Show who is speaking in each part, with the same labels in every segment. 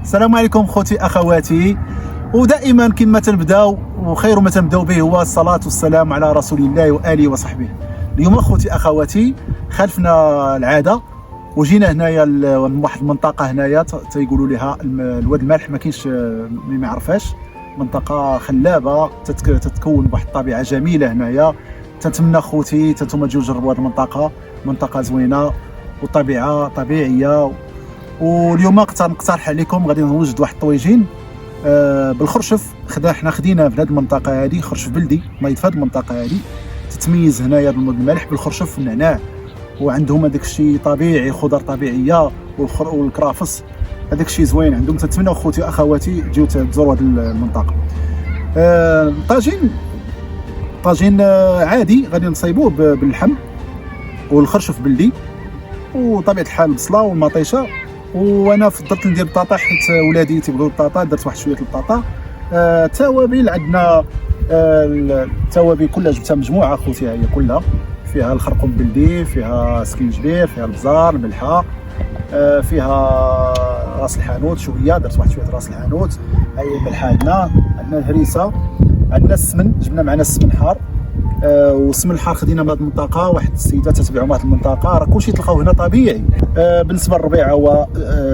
Speaker 1: السلام عليكم خوتي اخواتي. ودائما كما تنبداو وخير ما تنبداو به هو الصلاه والسلام على رسول الله واله وصحبه. اليوم خوتي اخواتي خالفنا العاده وجينا هنايا لواحد المنطقه هنايا تيقولوا لها الواد المالح، ما كاينش اللي ما يعرفهاش. منطقه خلابه تتكون بواحد الطبيعه جميله هنايا. تنتمنى خوتي نتوما تجيو تجربوا هذه المنطقه، منطقه زوينه وطبيعه طبيعيه. واليوم نقترح عليكم غادي نوجد واحد الطويجين بالخرشف. حنا خدينا في هذه المنطقه هذه خرشف بلدي نايض في هذه المنطقه هذه. تتميز هنايا الملح بالخرشف والنعناع، وعندهم هذاك الشيء طبيعي، خضر طبيعيه والكرافس، هذاك الشيء زوين عندهم. تنتمنى خوتي اخواتي تجيو تزوروا هذه المنطقه. طاجين عادي غادي نصايبوه باللحم والخرشف بلدي، وطبيعه الحال البصله والمطيشه. وانا فضلت ندير البطاطا حيت ولادي تيبغيو البطاطا، درت واحد شويه البطاطا. التوابل عندنا التوابل كلها جبتها مجموعه خوتي، هي كلها فيها الخرقوم بلدي، فيها سكينجبير، فيها البزار، الملحه، فيها راس الحانوت شويه، درت واحد شويه راس الحانوت. هاي الملحه عندنا الهريسه، عندنا السمن، جبنا معنا السمن حار. والسمن الحار خدينا من هذه المنطقه، واحد السيده تتبعوا من هذه المنطقه، راه كلشي تلقاو هنا طبيعي. بالنسبه للربيعه هو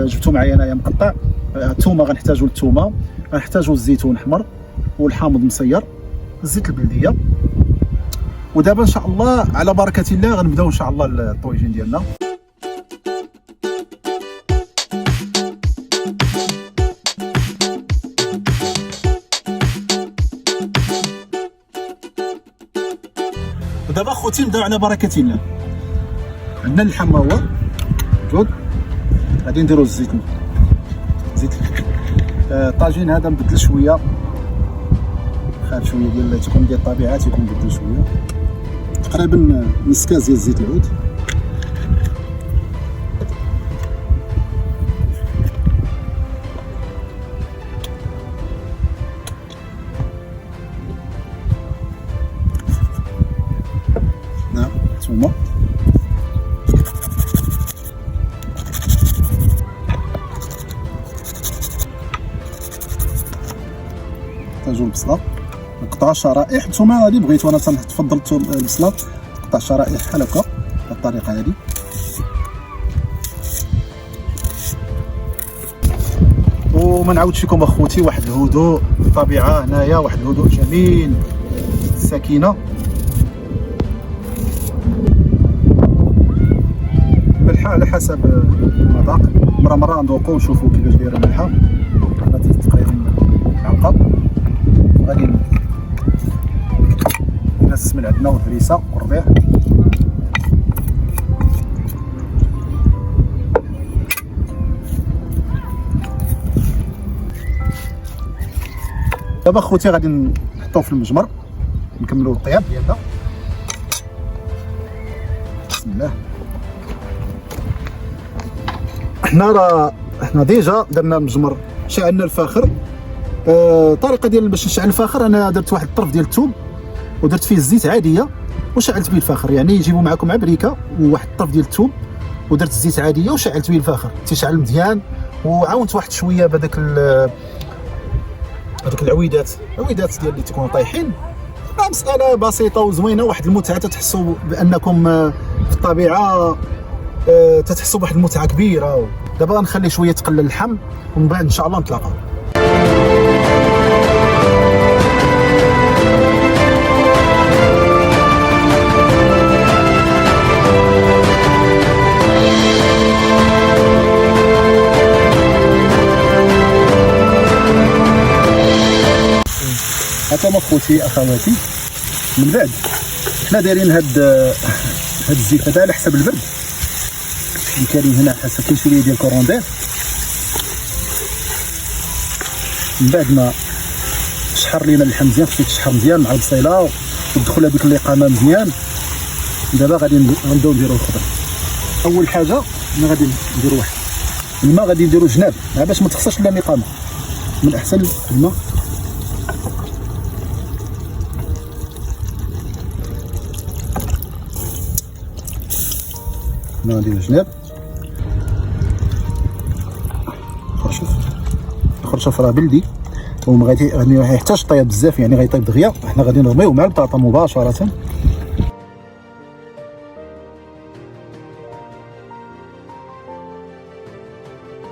Speaker 1: جبتو معايا انايا مقطع. الثومه غنحتاجوا الثومه، غنحتاجوا الزيتون احمر والحامض مصير، الزيت البلديه. ودابا ان شاء الله على بركه الله غنبداو ان شاء الله الطويجين ديالنا. ودابا خوتي نبداو على بركه الله. عندنا اللحم هو موجود، غادي نديرو الزيت. الطاجين هذا نبدل شويه، خاف شويه ديال تكون ديال الطبيعه، تيكون نبدل شويه تقريبا نص كاس ديال الزيت العود. نعم ثم نحتاجو البصله، نقطعها شرائح. نتوما اللي بغيتو، انا تنفضل البصله تقطع شرائح بحال هكا بالطريقه هذه. وما نعاودش فيكم اخوتي، واحد الهدوء الطبيعه هنايا، واحد الهدوء جميل، السكينه. الملحه على حسب المذاق، مره نذوقوا ونشوفوا كيفاش دايره الملحه. انا تقريبا معلقه. غادي السمن عندنا والهريسه والربيع. دابا خوتي غادي نحطوه في المجمر، نكملوا الطياب ديالنا. بسم الله. حنا ديجا درنا المجمر، شعلنا الفاخر. الطريقه ديال باش نشعل الفاخر، انا درت واحد الطرف ديال الثوم ودرت فيه الزيت عاديه وشعلت به الفاخر. يعني يجيبوا معكم عبريكه وواحد الطرف ديال الثوم ودرت الزيت عاديه وشعلت به الفاخر، تيشعل مزيان. وعاونت واحد شويه بهذاك هذوك العويدات ديال اللي تكونوا طايحين. مساله بسيطه وزوينه، واحد المتعه، تتحسوا بانكم في الطبيعه، تتحسوا بواحد المتعه كبيره. دابا غنخلي شويه تقلل اللحم ومن بعد ان شاء الله نتلاقاو. هانتوما خوتي اخواتي، من بعد حنا دايرين هاد الزيت هذا على حسب البرد. كاين هنا حسب كاين شويه ديال الكوروندير. من بعد ما شحر لينا اللحم مزيان، خصو يتشحر مزيان مع البصيله وتدخل هذيك اللقامه مزيان. دابا غادي نبداو نديرو الخضر. اول حاجه غادي نديرو واحد الماء، غادي نديرو جناب باش ما تخسرش لا اللقامه. من احسن الماء نديرو جناب. شوف الخرشف راه بلدي غادي ما يحتاجش طياب بزاف، يعني غيطيب دغيا. حنا غادي نرميو مع البطاطا مباشره.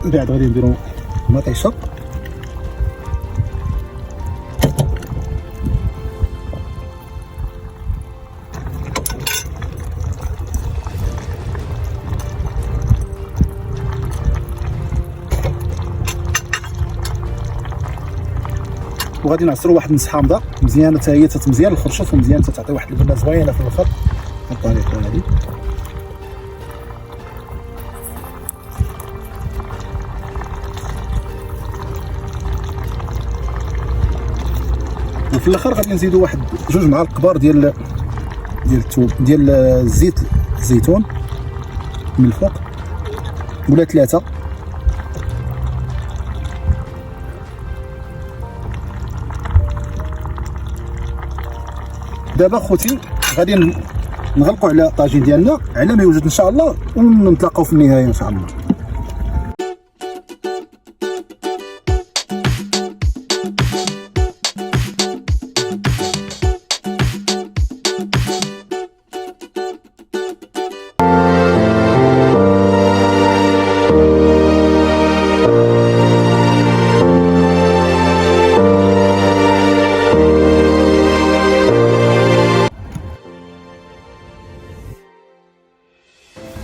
Speaker 1: من بعد غادي نديرو مطيشه، وغادي نعصروا واحد النص حامضه مزيانه حتى هي تتمزيان الخرشف، ومزيان تعطي واحد البنه زوينه في الاخر بالطريقه هذه. وفي الاخر غادي نزيدوا واحد 2 معالق كبار ديال الزيت الزيتون من الفوق، ولا 3. دابا خوتي غادي نغلقوا على الطاجين ديالنا على ما يوجد ان شاء الله، ونتلاقاو في النهايه ان شاء الله.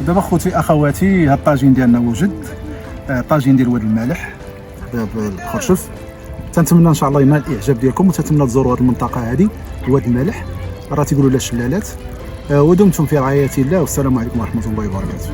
Speaker 1: دابا خوتي اخواتي، هاد الطاجين ديالنا وجد، طاجين ديال واد المالح بالخرشف. تنتمنى ان شاء الله ينال الاعجاب ديالكم، وتنتمنى تزوروا هاد المنطقه هذه واد المالح، راه تيقولوا لها الشلالات. ودمتم في رعايه الله، والسلام عليكم ورحمه الله وبركاته.